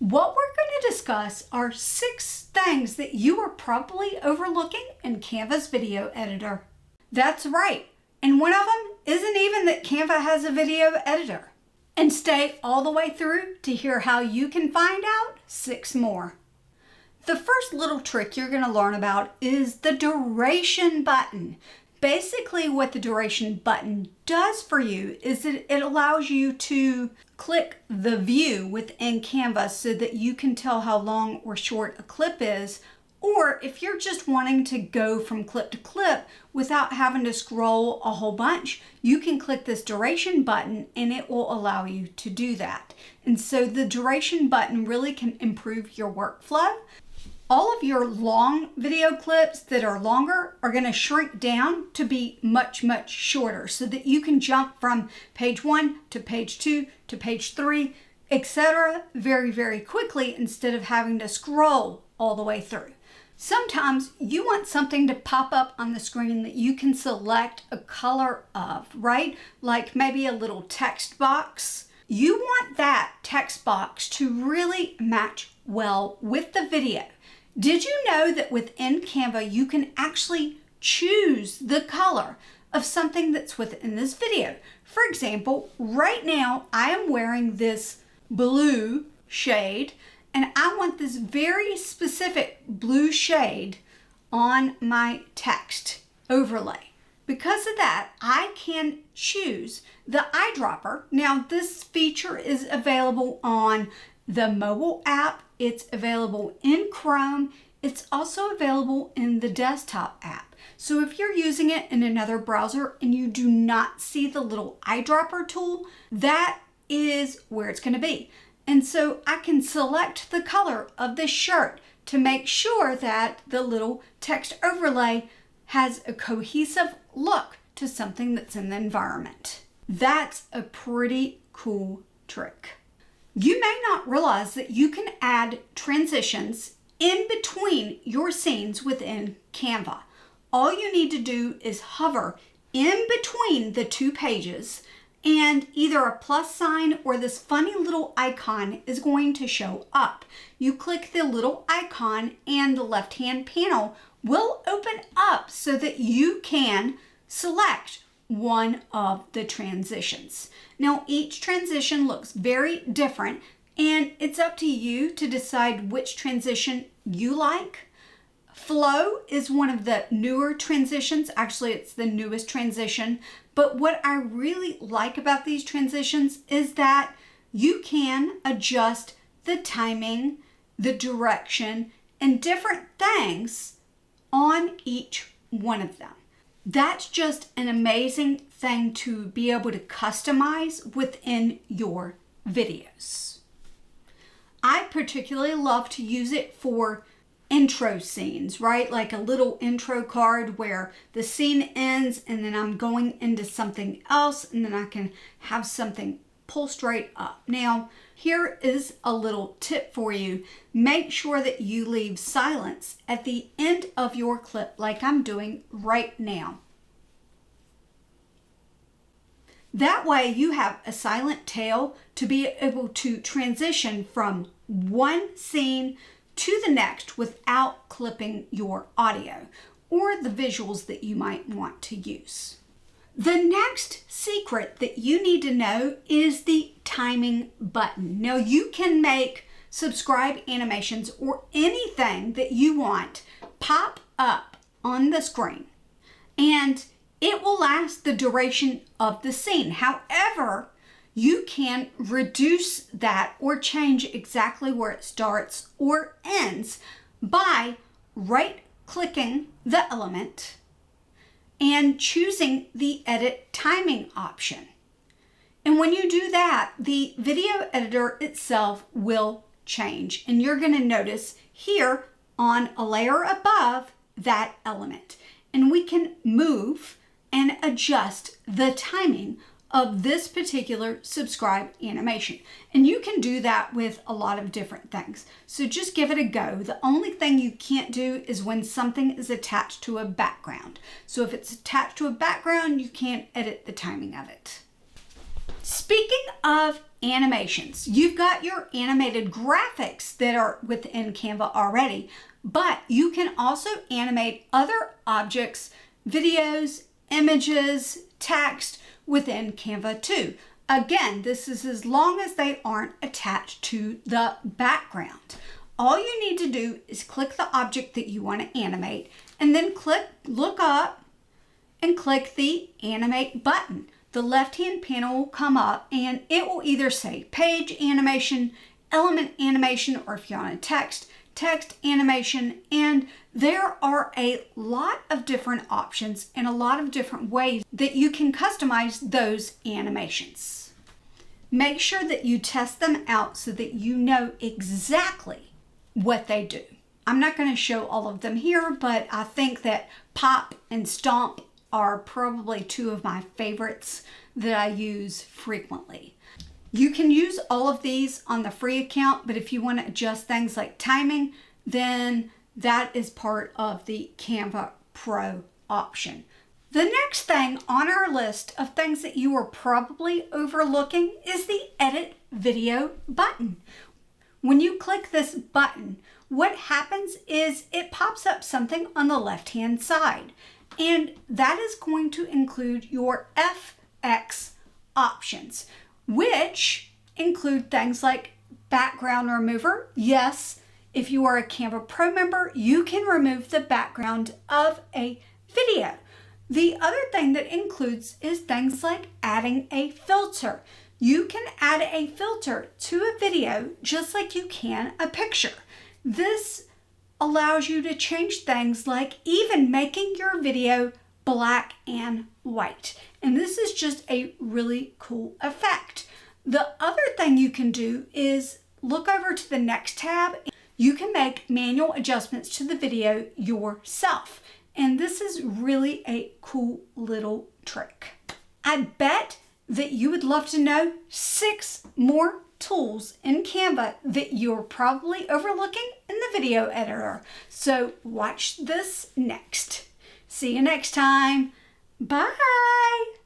What we're going to discuss are 6 things that you are probably overlooking in Canva's video editor. That's right, and one of them isn't even that Canva has a video editor. And stay all the way through to hear how you can find out 6 more. The first little trick you're going to learn about is the duration button. Basically, what the duration button does for you is that it allows you to click the view within Canva so that you can tell how long or short a clip is, or if you're just wanting to go from clip to clip without having to scroll a whole bunch, you can click this duration button and it will allow you to do that. And so the duration button really can improve your workflow. All of your long video clips that are longer are going to shrink down to be much, much shorter so that you can jump from page 1 to page 2 to page 3, etc. very, very quickly instead of having to scroll all the way through. Sometimes you want something to pop up on the screen that you can select a color of, right? Like maybe a little text box. You want that text box to really match well with the video. Did you know that within Canva you can actually choose the color of something that's within this video? For example, right now I am wearing this blue shade and I want this very specific blue shade on my text overlay. Because of that, I can choose the eyedropper. Now, this feature is available on the mobile app. It's available in Chrome. It's also available in the desktop app. So if you're using it in another browser and you do not see the little eyedropper tool, that is where it's going to be. And so I can select the color of this shirt to make sure that the little text overlay has a cohesive look to something that's in the environment. That's a pretty cool trick. You may not realize that you can add transitions in between your scenes within Canva. All you need to do is hover in between the 2 pages and either a plus sign or this funny little icon is going to show up. You click the little icon and the left-hand panel will open up so that you can select one of the transitions. Now, each transition looks very different and it's up to you to decide which transition you like. Flow is one of the newer transitions. Actually, it's the newest transition. But what I really like about these transitions is that you can adjust the timing, the direction, and different things on each one of them. That's just an amazing thing to be able to customize within your videos. I particularly love to use it for intro scenes, right? Like a little intro card where the scene ends and then I'm going into something else and then I can have something pull straight up. Now, here is a little tip for you. Make sure that you leave silence at the end of your clip like I'm doing right now. That way you have a silent tail to be able to transition from one scene to the next without clipping your audio or the visuals that you might want to use. The next secret that you need to know is the timing button. Now you can make subscribe animations or anything that you want pop up on the screen and it will last the duration of the scene. However, you can reduce that or change exactly where it starts or ends by right-clicking the element and choosing the edit timing option. And when you do that, the video editor itself will change. And you're going to notice here on a layer above that element. And we can move and adjust the timing of this particular subscribe animation. And you can do that with a lot of different things. So just give it a go. The only thing you can't do is when something is attached to a background. So if it's attached to a background, you can't edit the timing of it. Speaking of animations, you've got your animated graphics that are within Canva already, but you can also animate other objects, videos, images, text within Canva too. Again, this is as long as they aren't attached to the background. All you need to do is click the object that you want to animate and then look up and click the animate button. The left-hand panel will come up and it will either say page animation, element animation, or if you're on a text animation. And there are a lot of different options and a lot of different ways that you can customize those animations. Make sure that you test them out so that you know exactly what they do. I'm not going to show all of them here, but I think that pop and stomp are probably two of my favorites that I use frequently. You can use all of these on the free account, but if you want to adjust things like timing, then that is part of the Canva Pro option. The next thing on our list of things that you are probably overlooking is the Edit Video button. When you click this button, what happens is it pops up something on the left-hand side. And that is going to include your FX options, which include things like background remover. Yes, if you are a Canva Pro member, you can remove the background of a video. The other thing that includes is things like adding a filter. You can add a filter to a video just like you can a picture. This allows you to change things like even making your video black and white. And this is just a really cool effect. The other thing you can do is look over to the next tab. You can make manual adjustments to the video yourself. And this is really a cool little trick. I bet that you would love to know 6 more tools in Canva that you're probably overlooking in the video editor. So watch this next. See you next time. Bye.